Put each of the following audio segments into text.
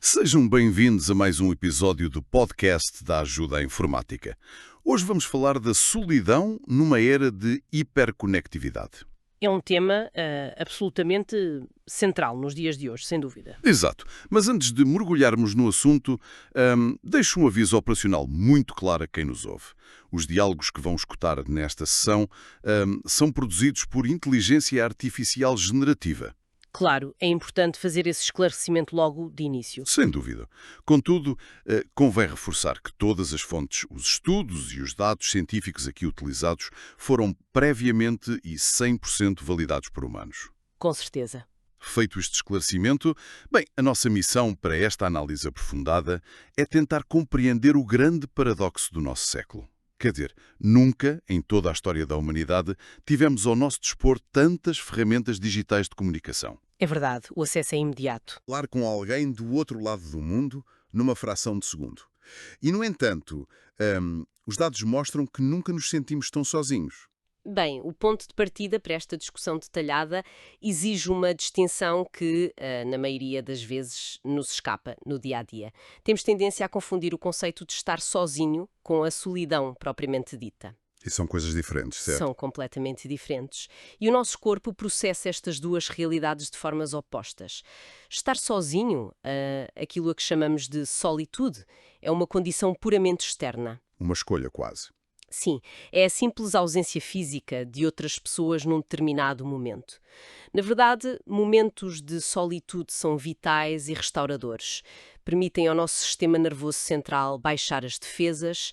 Sejam bem-vindos a mais um episódio do podcast da Ajuda à Informática. Hoje vamos falar da solidão numa era de hiperconectividade. É um tema absolutamente central nos dias de hoje, sem dúvida. Exato. Mas antes de mergulharmos no assunto, deixo um aviso operacional muito claro a quem nos ouve. Os diálogos que vão escutar nesta sessão são produzidos por inteligência artificial generativa. Claro, é importante fazer esse esclarecimento logo de início. Sem dúvida. Contudo, convém reforçar que todas as fontes, os estudos e os dados científicos aqui utilizados foram previamente e 100% validados por humanos. Com certeza. Feito este esclarecimento, bem, a nossa missão para esta análise aprofundada é tentar compreender o grande paradoxo do nosso século. Quer dizer, nunca, em toda a história da humanidade, tivemos ao nosso dispor tantas ferramentas digitais de comunicação. É verdade, o acesso é imediato. Falar com alguém do outro lado do mundo numa fração de segundo. E, no entanto, os dados mostram que nunca nos sentimos tão sozinhos. Bem, o ponto de partida para esta discussão detalhada exige uma distinção que, na maioria das vezes, nos escapa no dia-a-dia. Temos tendência a confundir o conceito de estar sozinho com a solidão propriamente dita. E são coisas diferentes, certo? São completamente diferentes. E o nosso corpo processa estas duas realidades de formas opostas. Estar sozinho, aquilo a que chamamos de solitude, é uma condição puramente externa. Uma escolha, quase. Sim, é a simples ausência física de outras pessoas num determinado momento. Na verdade, momentos de solitude são vitais e restauradores. Permitem ao nosso sistema nervoso central baixar as defesas,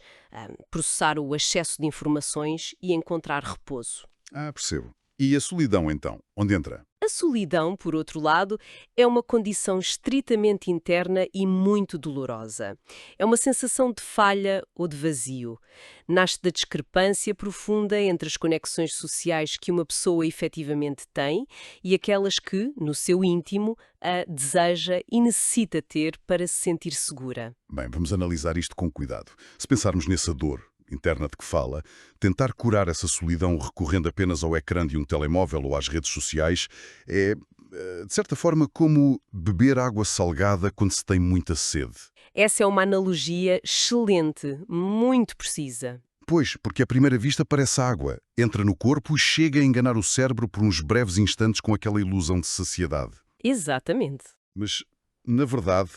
processar o excesso de informações e encontrar repouso. Percebo. E a solidão, então? Onde entra? A solidão, por outro lado, é uma condição estritamente interna e muito dolorosa. É uma sensação de falha ou de vazio. Nasce da discrepância profunda entre as conexões sociais que uma pessoa efetivamente tem e aquelas que, no seu íntimo, a deseja e necessita ter para se sentir segura. Bem, vamos analisar isto com cuidado. Se pensarmos nessa dor interna de que fala, tentar curar essa solidão recorrendo apenas ao ecrã de um telemóvel ou às redes sociais é, de certa forma, como beber água salgada quando se tem muita sede. Essa é uma analogia excelente, muito precisa. Pois, porque à primeira vista parece água, entra no corpo e chega a enganar o cérebro por uns breves instantes com aquela ilusão de saciedade. Exatamente. Mas, na verdade,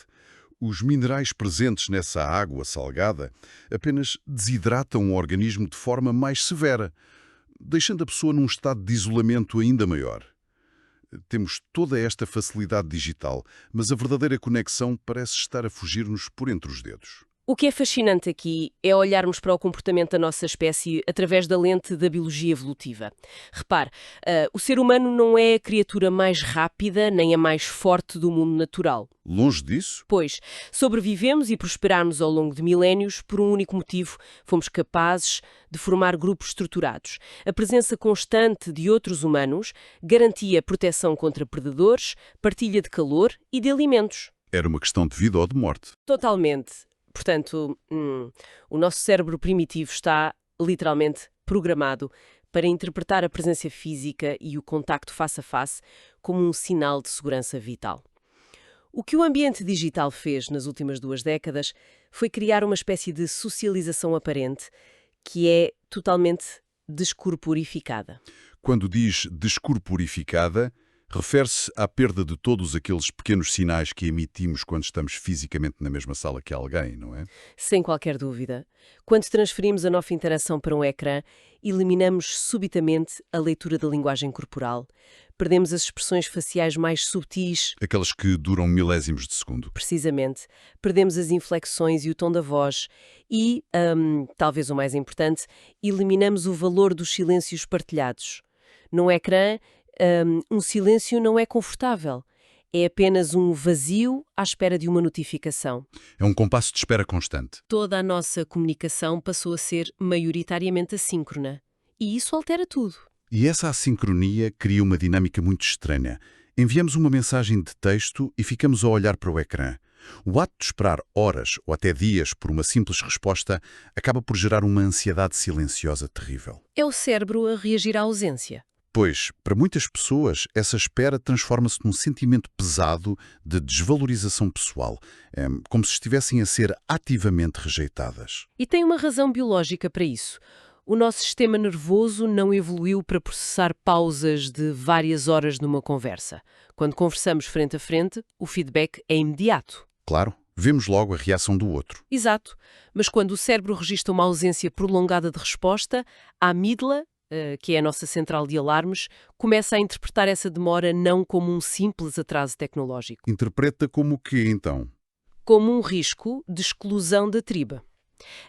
os minerais presentes nessa água salgada apenas desidratam o organismo de forma mais severa, deixando a pessoa num estado de isolamento ainda maior. Temos toda esta facilidade digital, mas a verdadeira conexão parece estar a fugir-nos por entre os dedos. O que é fascinante aqui é olharmos para o comportamento da nossa espécie através da lente da biologia evolutiva. Repare, o ser humano não é a criatura mais rápida nem a mais forte do mundo natural. Longe disso? Pois, sobrevivemos e prosperamos ao longo de milénios por um único motivo. Fomos capazes de formar grupos estruturados. A presença constante de outros humanos garantia proteção contra predadores, partilha de calor e de alimentos. Era uma questão de vida ou de morte. Totalmente. Portanto, o nosso cérebro primitivo está literalmente programado para interpretar a presença física e o contacto face a face como um sinal de segurança vital. O que o ambiente digital fez nas últimas 2 décadas foi criar uma espécie de socialização aparente que é totalmente descorporificada. Quando diz descorporificada, refere-se à perda de todos aqueles pequenos sinais que emitimos quando estamos fisicamente na mesma sala que alguém, não é? Sem qualquer dúvida. Quando transferimos a nossa interação para um ecrã, eliminamos subitamente a leitura da linguagem corporal. Perdemos as expressões faciais mais subtis. Aquelas que duram milésimos de segundo. Precisamente. Perdemos as inflexões e o tom da voz. E, talvez o mais importante, eliminamos o valor dos silêncios partilhados. Num ecrã, um silêncio não é confortável. É apenas um vazio à espera de uma notificação. É um compasso de espera constante. Toda a nossa comunicação passou a ser maioritariamente assíncrona. E isso altera tudo. E essa assincronia cria uma dinâmica muito estranha. Enviamos uma mensagem de texto e ficamos a olhar para o ecrã. O ato de esperar horas ou até dias por uma simples resposta acaba por gerar uma ansiedade silenciosa terrível. É o cérebro a reagir à ausência. Pois, para muitas pessoas, essa espera transforma-se num sentimento pesado de desvalorização pessoal, como se estivessem a ser ativamente rejeitadas. E tem uma razão biológica para isso. O nosso sistema nervoso não evoluiu para processar pausas de várias horas numa conversa. Quando conversamos frente a frente, o feedback é imediato. Claro, vemos logo a reação do outro. Exato. Mas quando o cérebro registra uma ausência prolongada de resposta, a amígdala, que é a nossa central de alarmes, começa a interpretar essa demora não como um simples atraso tecnológico, Interpreta como o quê, então? como um risco de exclusão da tribo.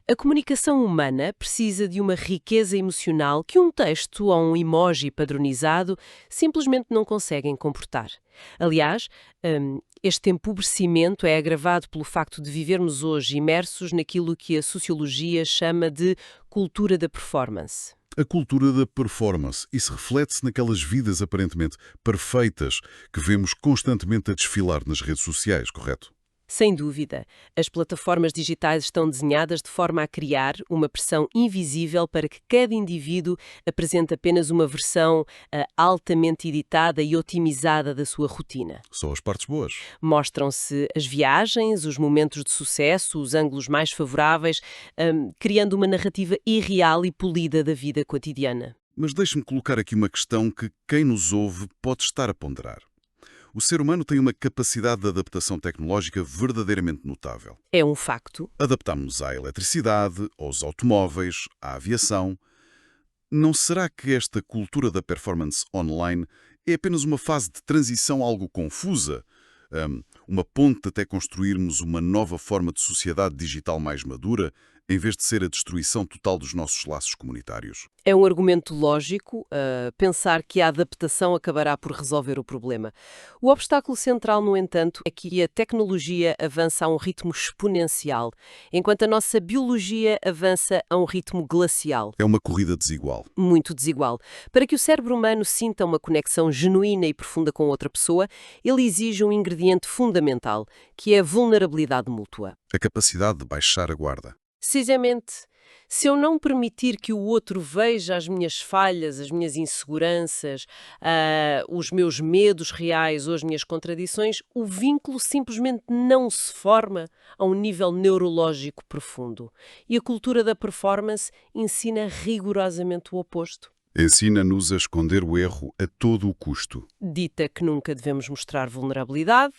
A comunicação humana precisa de uma riqueza emocional que um texto ou um emoji padronizado simplesmente não conseguem comportar. Aliás, este empobrecimento é agravado pelo facto de vivermos hoje imersos naquilo que a sociologia chama de cultura da performance. A cultura da performance. Isso reflete-se naquelas vidas aparentemente perfeitas que vemos constantemente a desfilar nas redes sociais, correto? Sem dúvida, as plataformas digitais estão desenhadas de forma a criar uma pressão invisível para que cada indivíduo apresente apenas uma versão altamente editada e otimizada da sua rotina. Só as partes boas. Mostram-se as viagens, os momentos de sucesso, os ângulos mais favoráveis, criando uma narrativa irreal e polida da vida cotidiana. Mas deixe-me colocar aqui uma questão que quem nos ouve pode estar a ponderar. O ser humano tem uma capacidade de adaptação tecnológica verdadeiramente notável. É um facto. Adaptámos-nos à eletricidade, aos automóveis, à aviação. Não será que esta cultura da performance online é apenas uma fase de transição algo confusa? Uma ponte até construirmos uma nova forma de sociedade digital mais madura, em vez de ser a destruição total dos nossos laços comunitários? É um argumento lógico pensar que a adaptação acabará por resolver o problema. O obstáculo central, no entanto, é que a tecnologia avança a um ritmo exponencial, enquanto a nossa biologia avança a um ritmo glacial. É uma corrida desigual. Muito desigual. Para que o cérebro humano sinta uma conexão genuína e profunda com outra pessoa, ele exige um ingrediente fundamental, que é a vulnerabilidade mútua. A capacidade de baixar a guarda. Precisamente, se eu não permitir que o outro veja as minhas falhas, as minhas inseguranças, os meus medos reais ou as minhas contradições, o vínculo simplesmente não se forma a um nível neurológico profundo. E a cultura da performance ensina rigorosamente o oposto. Ensina-nos a esconder o erro a todo o custo. Dita que nunca devemos mostrar vulnerabilidade,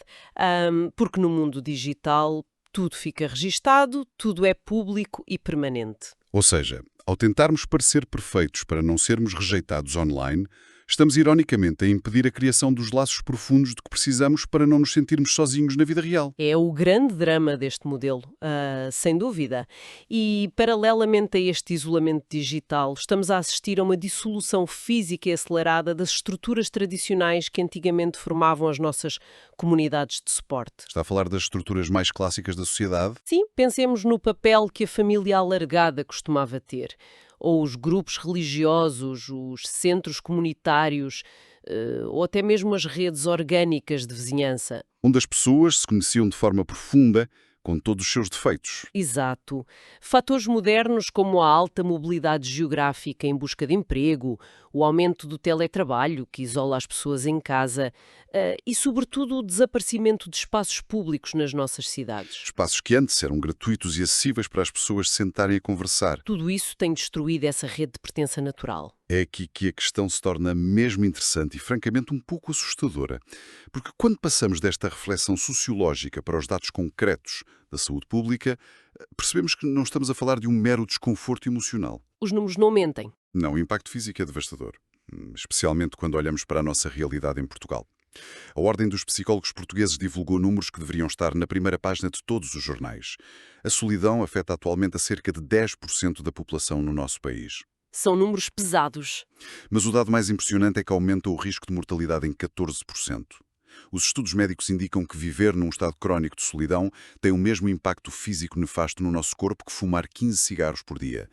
porque no mundo digital tudo fica registado, tudo é público e permanente. Ou seja, ao tentarmos parecer perfeitos para não sermos rejeitados online, estamos ironicamente a impedir a criação dos laços profundos de que precisamos para não nos sentirmos sozinhos na vida real. É o grande drama deste modelo, sem dúvida. E, paralelamente a este isolamento digital, estamos a assistir a uma dissolução física e acelerada das estruturas tradicionais que antigamente formavam as nossas comunidades de suporte. Está a falar das estruturas mais clássicas da sociedade? Sim, pensemos no papel que a família alargada costumava ter, ou os grupos religiosos, os centros comunitários, ou até mesmo as redes orgânicas de vizinhança. Onde as pessoas se conheciam de forma profunda, com todos os seus defeitos. Exato. Fatores modernos como a alta mobilidade geográfica em busca de emprego, o aumento do teletrabalho, que isola as pessoas em casa, e, sobretudo, o desaparecimento de espaços públicos nas nossas cidades. Espaços que antes eram gratuitos e acessíveis para as pessoas se sentarem a conversar. Tudo isso tem destruído essa rede de pertença natural. É aqui que a questão se torna mesmo interessante e, francamente, um pouco assustadora. Porque quando passamos desta reflexão sociológica para os dados concretos da saúde pública, percebemos que não estamos a falar de um mero desconforto emocional. Os números não mentem. Não, o impacto físico é devastador, especialmente quando olhamos para a nossa realidade em Portugal. A Ordem dos Psicólogos Portugueses divulgou números que deveriam estar na primeira página de todos os jornais. A solidão afeta atualmente a cerca de 10% da população no nosso país. São números pesados. Mas o dado mais impressionante é que aumenta o risco de mortalidade em 14%. Os estudos médicos indicam que viver num estado crónico de solidão tem o mesmo impacto físico nefasto no nosso corpo que fumar 15 cigarros por dia.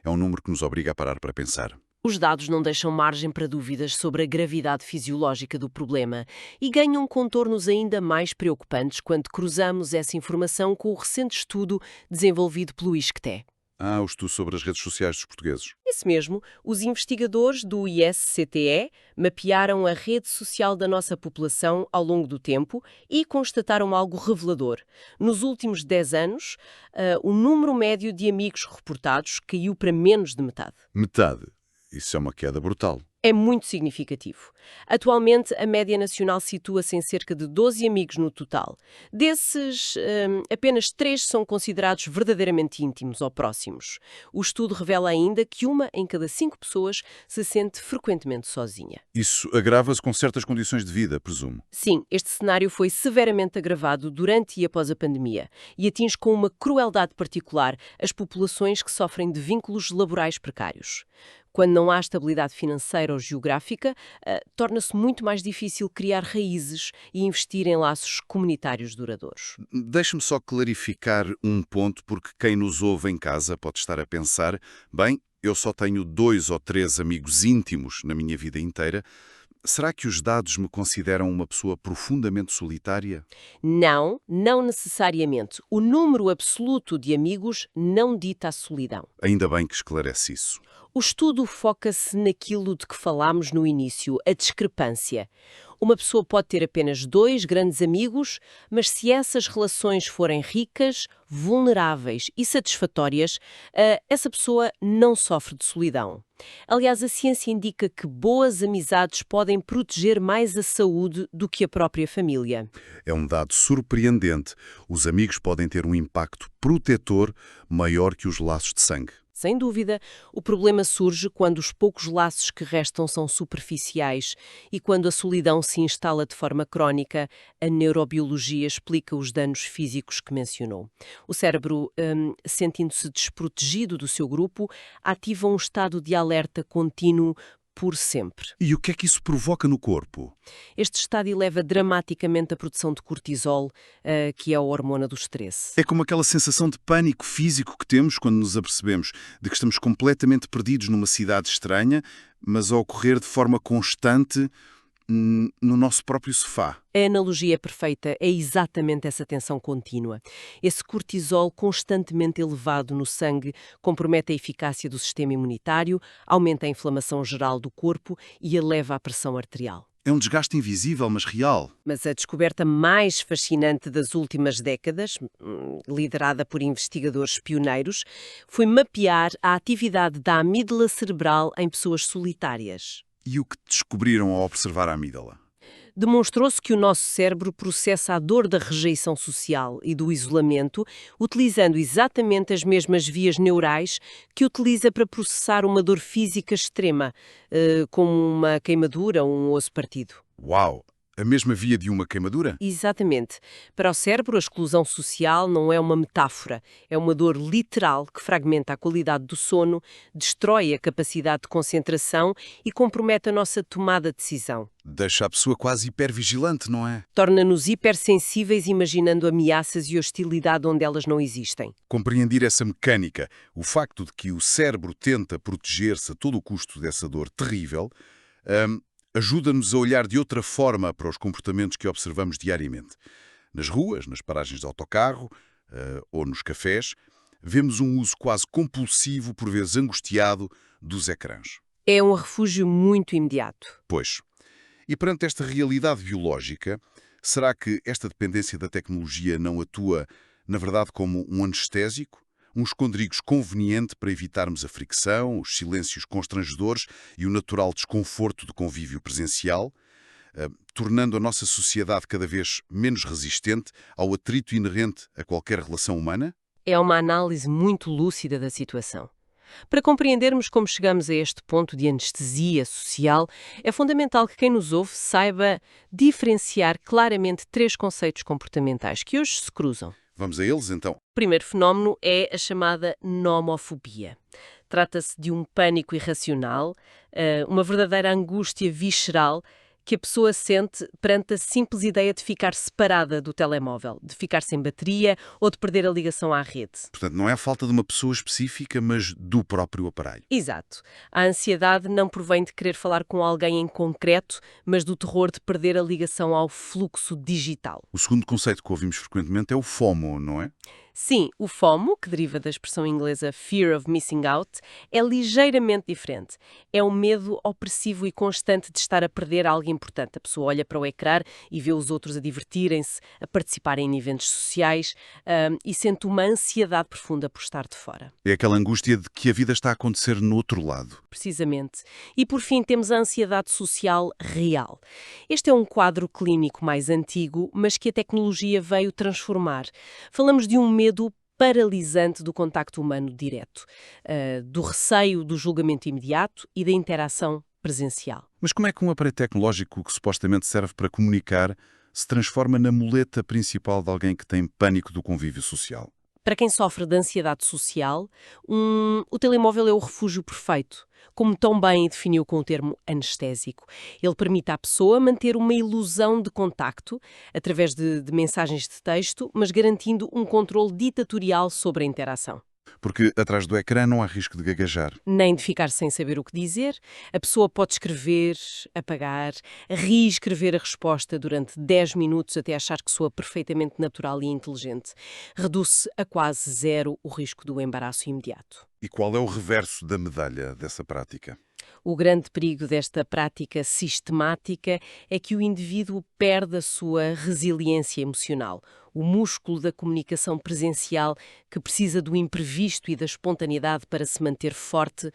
É um número que nos obriga a parar para pensar. Os dados não deixam margem para dúvidas sobre a gravidade fisiológica do problema e ganham contornos ainda mais preocupantes quando cruzamos essa informação com o recente estudo desenvolvido pelo ISCTE. Ah, o estudo sobre as redes sociais dos portugueses. Isso mesmo, os investigadores do ISCTE mapearam a rede social da nossa população ao longo do tempo e constataram algo revelador. Nos últimos 10 anos, o número médio de amigos reportados caiu para menos de metade. Metade. Isso é uma queda brutal. É muito significativo. Atualmente, a média nacional situa-se em cerca de 12 amigos no total. Desses, apenas 3 são considerados verdadeiramente íntimos ou próximos. O estudo revela ainda que 1 em cada 5 pessoas se sente frequentemente sozinha. Isso agrava-se com certas condições de vida, presumo. Sim, este cenário foi severamente agravado durante e após a pandemia e atinge com uma crueldade particular as populações que sofrem de vínculos laborais precários. Quando não há estabilidade financeira ou geográfica, torna-se muito mais difícil criar raízes e investir em laços comunitários duradouros. Deixe-me só clarificar um ponto, porque quem nos ouve em casa pode estar a pensar, bem, eu só tenho 2 ou 3 amigos íntimos na minha vida inteira. Será que os dados me consideram uma pessoa profundamente solitária? Não, não necessariamente. O número absoluto de amigos não dita a solidão. Ainda bem que esclarece isso. O estudo foca-se naquilo de que falámos no início, a discrepância. Uma pessoa pode ter apenas 2 grandes amigos, mas se essas relações forem ricas, vulneráveis e satisfatórias, essa pessoa não sofre de solidão. Aliás, a ciência indica que boas amizades podem proteger mais a saúde do que a própria família. É um dado surpreendente. Os amigos podem ter um impacto protetor maior que os laços de sangue. Sem dúvida, o problema surge quando os poucos laços que restam são superficiais e quando a solidão se instala de forma crónica. A neurobiologia explica os danos físicos que mencionou. O cérebro, sentindo-se desprotegido do seu grupo, ativa um estado de alerta contínuo por sempre. E o que é que isso provoca no corpo? Este estado eleva dramaticamente a produção de cortisol, que é a hormona do stress. É como aquela sensação de pânico físico que temos quando nos apercebemos de que estamos completamente perdidos numa cidade estranha, mas a ocorrer de forma constante no nosso próprio sofá. A analogia é perfeita, é exatamente essa tensão contínua. Esse cortisol constantemente elevado no sangue compromete a eficácia do sistema imunitário, aumenta a inflamação geral do corpo e eleva a pressão arterial. É um desgaste invisível, mas real. Mas a descoberta mais fascinante das últimas décadas, liderada por investigadores pioneiros, foi mapear a atividade da amígdala cerebral em pessoas solitárias. E o que descobriram ao observar a amígdala? Demonstrou-se que o nosso cérebro processa a dor da rejeição social e do isolamento, utilizando exatamente as mesmas vias neurais que utiliza para processar uma dor física extrema, como uma queimadura ou um osso partido. Uau! A mesma via de uma queimadura? Exatamente. Para o cérebro, a exclusão social não é uma metáfora, é uma dor literal que fragmenta a qualidade do sono, destrói a capacidade de concentração e compromete a nossa tomada de decisão. Deixa a pessoa quase hipervigilante, não é? Torna-nos hipersensíveis imaginando ameaças e hostilidade onde elas não existem. Compreender essa mecânica, o facto de que o cérebro tenta proteger-se a todo o custo dessa dor terrível, ajuda-nos a olhar de outra forma para os comportamentos que observamos diariamente. Nas ruas, nas paragens de autocarro ou nos cafés, vemos um uso quase compulsivo, por vezes angustiado, dos ecrãs. É um refúgio muito imediato. Pois. E perante esta realidade biológica, será que esta dependência da tecnologia não atua, na verdade, como um anestésico? Um esconderijo conveniente para evitarmos a fricção, os silêncios constrangedores e o natural desconforto do convívio presencial, tornando a nossa sociedade cada vez menos resistente ao atrito inerente a qualquer relação humana? É uma análise muito lúcida da situação. Para compreendermos como chegamos a este ponto de anestesia social, é fundamental que quem nos ouve saiba diferenciar claramente 3 conceitos comportamentais que hoje se cruzam. Vamos a eles, então. O primeiro fenómeno é a chamada nomofobia. Trata-se de um pânico irracional, uma verdadeira angústia visceral que a pessoa sente perante a simples ideia de ficar separada do telemóvel, de ficar sem bateria ou de perder a ligação à rede. Portanto, não é a falta de uma pessoa específica, mas do próprio aparelho. Exato. A ansiedade não provém de querer falar com alguém em concreto, mas do terror de perder a ligação ao fluxo digital. O segundo conceito que ouvimos frequentemente é o FOMO, não é? Sim, o FOMO, que deriva da expressão inglesa Fear of Missing Out, é ligeiramente diferente. É um medo opressivo e constante de estar a perder algo importante. A pessoa olha para o ecrã e vê os outros a divertirem-se, a participarem em eventos sociais, e sente uma ansiedade profunda por estar de fora. É aquela angústia de que a vida está a acontecer no outro lado. Precisamente. E por fim temos a ansiedade social real. Este é um quadro clínico mais antigo, mas que a tecnologia veio transformar. Falamos de um medo paralisante do contacto humano direto, do receio do julgamento imediato e da interação presencial. Mas como é que um aparelho tecnológico que supostamente serve para comunicar se transforma na muleta principal de alguém que tem pânico do convívio social? Para quem sofre de ansiedade social, o telemóvel é o refúgio perfeito, como tão bem definiu com o termo anestésico. Ele permite à pessoa manter uma ilusão de contacto através de mensagens de texto, mas garantindo um controle ditatorial sobre a interação. Porque atrás do ecrã não há risco de gaguejar. Nem de ficar sem saber o que dizer. A pessoa pode escrever, apagar, reescrever a resposta durante 10 minutos até achar que soa perfeitamente natural e inteligente. Reduz-se a quase zero o risco do embaraço imediato. E qual é o reverso da medalha dessa prática? O grande perigo desta prática sistemática é que o indivíduo perde a sua resiliência emocional. O músculo da comunicação presencial, que precisa do imprevisto e da espontaneidade para se manter forte,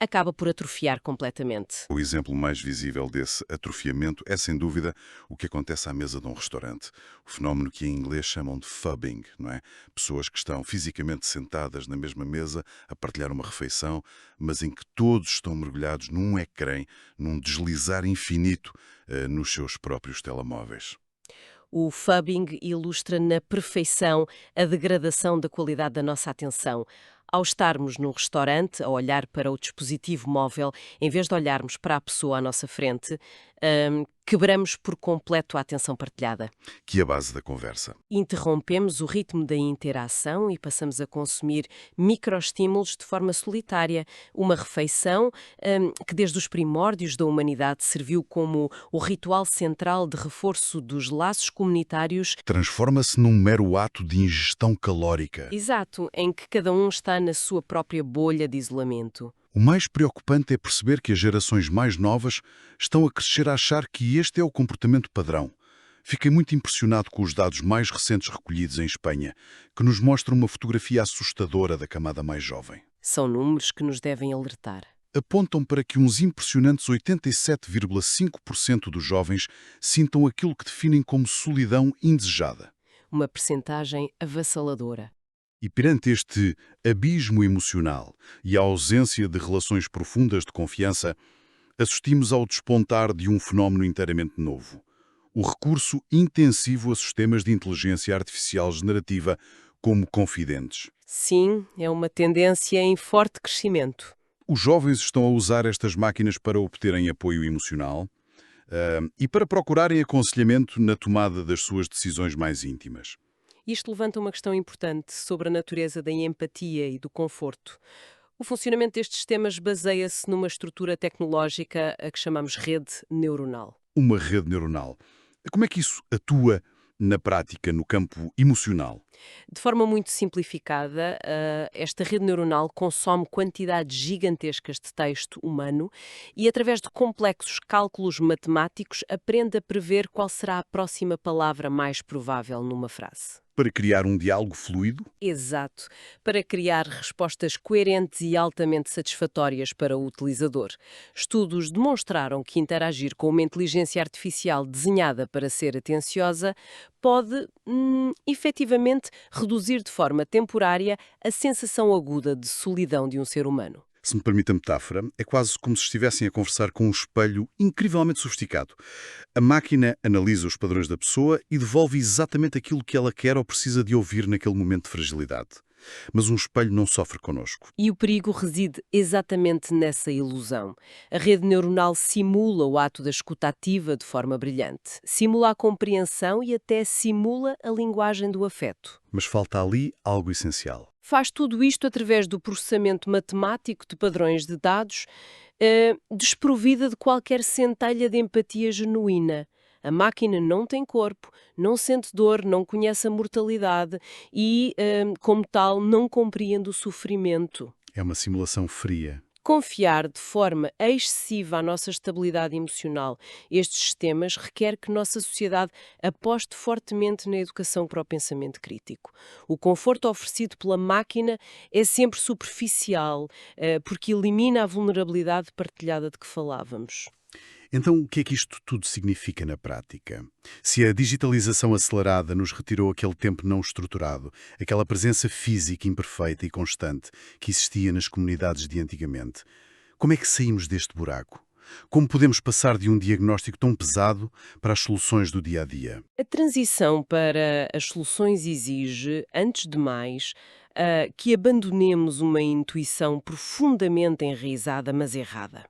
acaba por atrofiar completamente. O exemplo mais visível desse atrofiamento é, sem dúvida, o que acontece à mesa de um restaurante. O fenómeno que em inglês chamam de phubbing, não é? Pessoas que estão fisicamente sentadas na mesma mesa a partilhar uma refeição, mas em que todos estão mergulhados num ecrã, num deslizar infinito nos seus próprios telemóveis. O phubbing ilustra na perfeição a degradação da qualidade da nossa atenção. Ao estarmos num restaurante, a olhar para o dispositivo móvel, em vez de olharmos para a pessoa à nossa frente, quebramos por completo a atenção partilhada. Que é a base da conversa. Interrompemos o ritmo da interação e passamos a consumir microestímulos de forma solitária. Uma refeição que desde os primórdios da humanidade serviu como o ritual central de reforço dos laços comunitários. Transforma-se num mero ato de ingestão calórica. Exato, em que cada um está na sua própria bolha de isolamento. O mais preocupante é perceber que as gerações mais novas estão a crescer a achar que este é o comportamento padrão. Fiquei muito impressionado com os dados mais recentes recolhidos em Espanha, que nos mostram uma fotografia assustadora da camada mais jovem. São números que nos devem alertar. Apontam para que uns impressionantes 87,5% dos jovens sintam aquilo que definem como solidão indesejada. Uma percentagem avassaladora. E perante este abismo emocional e a ausência de relações profundas de confiança, assistimos ao despontar de um fenómeno inteiramente novo: o recurso intensivo a sistemas de inteligência artificial generativa como confidentes. Sim, é uma tendência em forte crescimento. Os jovens estão a usar estas máquinas para obterem apoio emocional e para procurarem aconselhamento na tomada das suas decisões mais íntimas. Isto levanta uma questão importante sobre a natureza da empatia e do conforto. O funcionamento destes sistemas baseia-se numa estrutura tecnológica a que chamamos rede neuronal. Uma rede neuronal. Como é que isso atua na prática, no campo emocional? De forma muito simplificada, esta rede neuronal consome quantidades gigantescas de texto humano e, através de complexos cálculos matemáticos, aprende a prever qual será a próxima palavra mais provável numa frase. Para criar um diálogo fluido? Exato, para criar respostas coerentes e altamente satisfatórias para o utilizador. Estudos demonstraram que interagir com uma inteligência artificial desenhada para ser atenciosa pode, efetivamente, reduzir de forma temporária a sensação aguda de solidão de um ser humano. Se me permite a metáfora, é quase como se estivessem a conversar com um espelho incrivelmente sofisticado. A máquina analisa os padrões da pessoa e devolve exatamente aquilo que ela quer ou precisa de ouvir naquele momento de fragilidade. Mas um espelho não sofre connosco. E o perigo reside exatamente nessa ilusão. A rede neuronal simula o ato da escuta ativa de forma brilhante. Simula a compreensão e até simula a linguagem do afeto. Mas falta ali algo essencial. Faz tudo isto através do processamento matemático de padrões de dados, desprovida de qualquer centelha de empatia genuína. A máquina não tem corpo, não sente dor, não conhece a mortalidade e, como tal, não compreende o sofrimento. É uma simulação fria. Confiar de forma excessiva a nossa estabilidade emocional estes sistemas requer que nossa sociedade aposte fortemente na educação para o pensamento crítico. O conforto oferecido pela máquina é sempre superficial, porque elimina a vulnerabilidade partilhada de que falávamos. Então, o que é que isto tudo significa na prática? Se a digitalização acelerada nos retirou aquele tempo não estruturado, aquela presença física imperfeita e constante que existia nas comunidades de antigamente, como é que saímos deste buraco? Como podemos passar de um diagnóstico tão pesado para as soluções do dia-a-dia? A transição para as soluções exige, antes de mais, que abandonemos uma intuição profundamente enraizada, mas errada.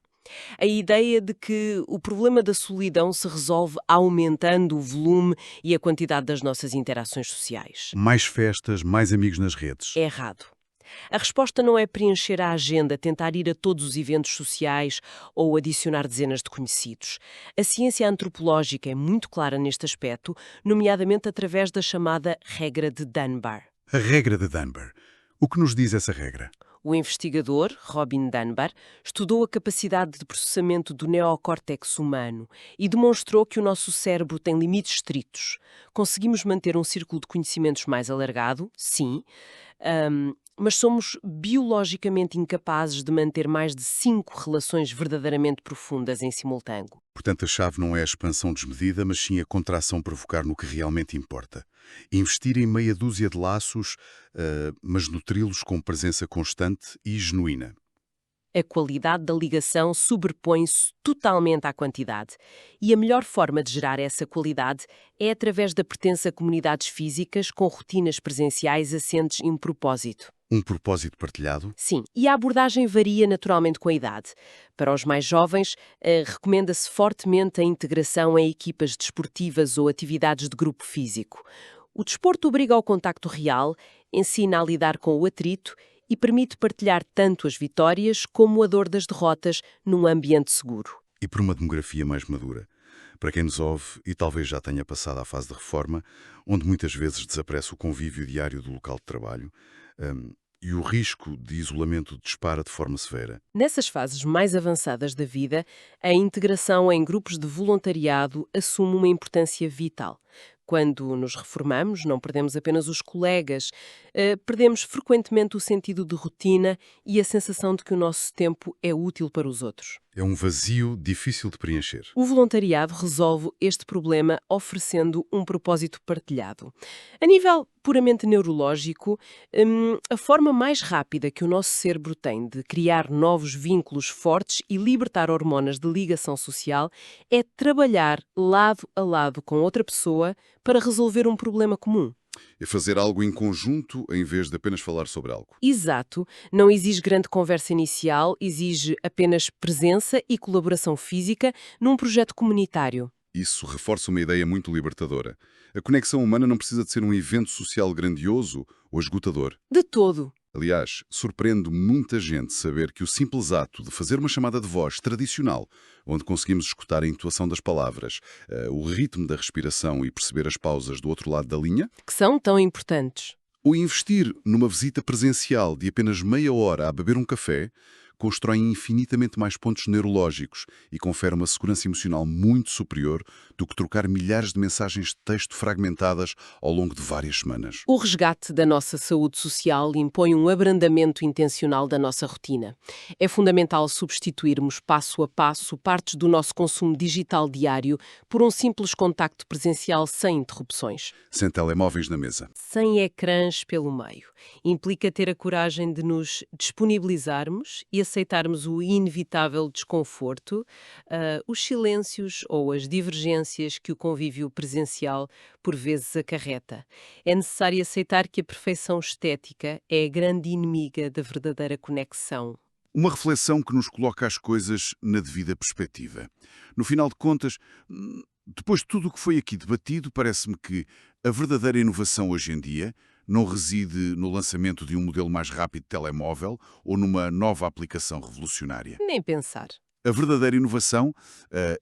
A ideia de que o problema da solidão se resolve aumentando o volume e a quantidade das nossas interações sociais. Mais festas, mais amigos nas redes. É errado. A resposta não é preencher a agenda, tentar ir a todos os eventos sociais ou adicionar dezenas de conhecidos. A ciência antropológica é muito clara neste aspecto, nomeadamente através da chamada regra de Dunbar. A regra de Dunbar. O que nos diz essa regra? O investigador, Robin Dunbar, estudou a capacidade de processamento do neocórtex humano e demonstrou que o nosso cérebro tem limites estritos. Conseguimos manter um círculo de conhecimentos mais alargado, sim, mas somos biologicamente incapazes de manter mais de 5 relações verdadeiramente profundas em simultâneo. Portanto, a chave não é a expansão desmedida, mas sim a contração provocar no que realmente importa. Investir em meia dúzia de laços, mas nutri-los com presença constante e genuína. A qualidade da ligação sobrepõe-se totalmente à quantidade. E a melhor forma de gerar essa qualidade é através da pertença a comunidades físicas com rotinas presenciais assentes em um propósito. Um propósito partilhado? Sim, e a abordagem varia naturalmente com a idade. Para os mais jovens, recomenda-se fortemente a integração em equipas desportivas ou atividades de grupo físico. O desporto obriga ao contacto real, ensina a lidar com o atrito e permite partilhar tanto as vitórias como a dor das derrotas num ambiente seguro. E por uma demografia mais madura. Para quem nos ouve e talvez já tenha passado à fase de reforma, onde muitas vezes desaparece o convívio diário do local de trabalho, e o risco de isolamento dispara de forma severa. Nessas fases mais avançadas da vida, a integração em grupos de voluntariado assume uma importância vital. Quando nos reformamos, não perdemos apenas os colegas, perdemos frequentemente o sentido de rotina e a sensação de que o nosso tempo é útil para os outros. É um vazio difícil de preencher. O voluntariado resolve este problema oferecendo um propósito partilhado. A nível puramente neurológico, a forma mais rápida que o nosso cérebro tem de criar novos vínculos fortes e libertar hormonas de ligação social é trabalhar lado a lado com outra pessoa para resolver um problema comum. É fazer algo em conjunto em vez de apenas falar sobre algo. Exato. Não exige grande conversa inicial, exige apenas presença e colaboração física num projeto comunitário. Isso reforça uma ideia muito libertadora. A conexão humana não precisa de ser um evento social grandioso ou esgotador. De todo. Aliás, surpreende muita gente saber que o simples ato de fazer uma chamada de voz tradicional, onde conseguimos escutar a entoação das palavras, o ritmo da respiração e perceber as pausas do outro lado da linha, Que são tão importantes. ou investir numa visita presencial de apenas meia hora a beber um café, constroem infinitamente mais pontos neurológicos e confere uma segurança emocional muito superior do que trocar milhares de mensagens de texto fragmentadas ao longo de várias semanas. O resgate da nossa saúde social impõe um abrandamento intencional da nossa rotina. É fundamental substituirmos passo a passo partes do nosso consumo digital diário por um simples contacto presencial sem interrupções. Sem telemóveis na mesa. Sem ecrãs pelo meio. Implica ter a coragem de nos disponibilizarmos e aceitarmos o inevitável desconforto, os silêncios ou as divergências que o convívio presencial por vezes acarreta. É necessário aceitar que a perfeição estética é a grande inimiga da verdadeira conexão. Uma reflexão que nos coloca as coisas na devida perspectiva. No final de contas, depois de tudo o que foi aqui debatido, parece-me que a verdadeira inovação hoje em dia não reside no lançamento de um modelo mais rápido de telemóvel ou numa nova aplicação revolucionária. Nem pensar. A verdadeira inovação,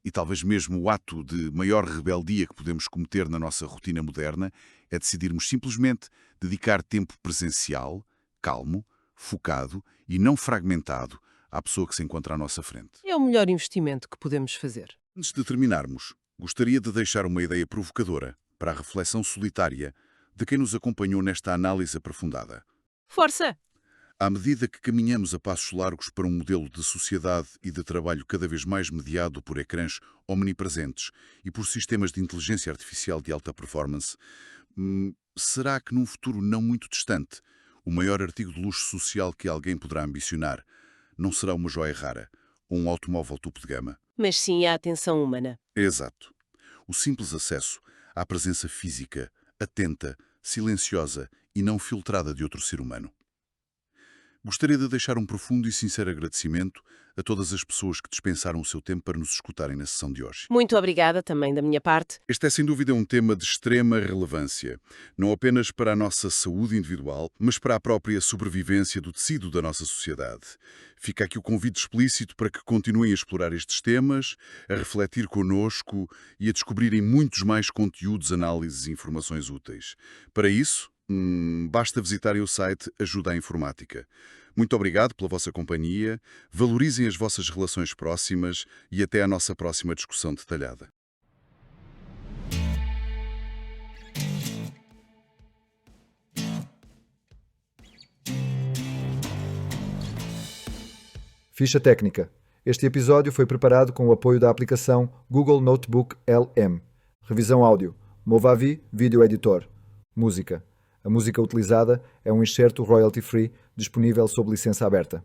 e talvez mesmo o ato de maior rebeldia que podemos cometer na nossa rotina moderna, é decidirmos simplesmente dedicar tempo presencial, calmo, focado e não fragmentado à pessoa que se encontra à nossa frente. É o melhor investimento que podemos fazer. Antes de terminarmos, gostaria de deixar uma ideia provocadora para a reflexão solitária de quem nos acompanhou nesta análise aprofundada. Força! À medida que caminhamos a passos largos para um modelo de sociedade e de trabalho cada vez mais mediado por ecrãs omnipresentes e por sistemas de inteligência artificial de alta performance, será que num futuro não muito distante, o maior artigo de luxo social que alguém poderá ambicionar não será uma joia rara ou um automóvel topo de gama? Mas sim a atenção humana. Exato. O simples acesso à presença física, atenta, silenciosa e não filtrada de outro ser humano. Gostaria de deixar um profundo e sincero agradecimento a todas as pessoas que dispensaram o seu tempo para nos escutarem na sessão de hoje. Muito obrigada também da minha parte. Este é sem dúvida um tema de extrema relevância, não apenas para a nossa saúde individual, mas para a própria sobrevivência do tecido da nossa sociedade. Fica aqui o convite explícito para que continuem a explorar estes temas, a refletir connosco e a descobrirem muitos mais conteúdos, análises e informações úteis. Para isso, basta visitarem o site Ajuda à Informática. Muito obrigado pela vossa companhia, valorizem as vossas relações próximas e até à nossa próxima discussão detalhada. Ficha técnica. Este episódio foi preparado com o apoio da aplicação Google Notebook LM. Revisão áudio. Movavi Video Editor. Música. A música utilizada é um excerto royalty-free disponível sob licença aberta.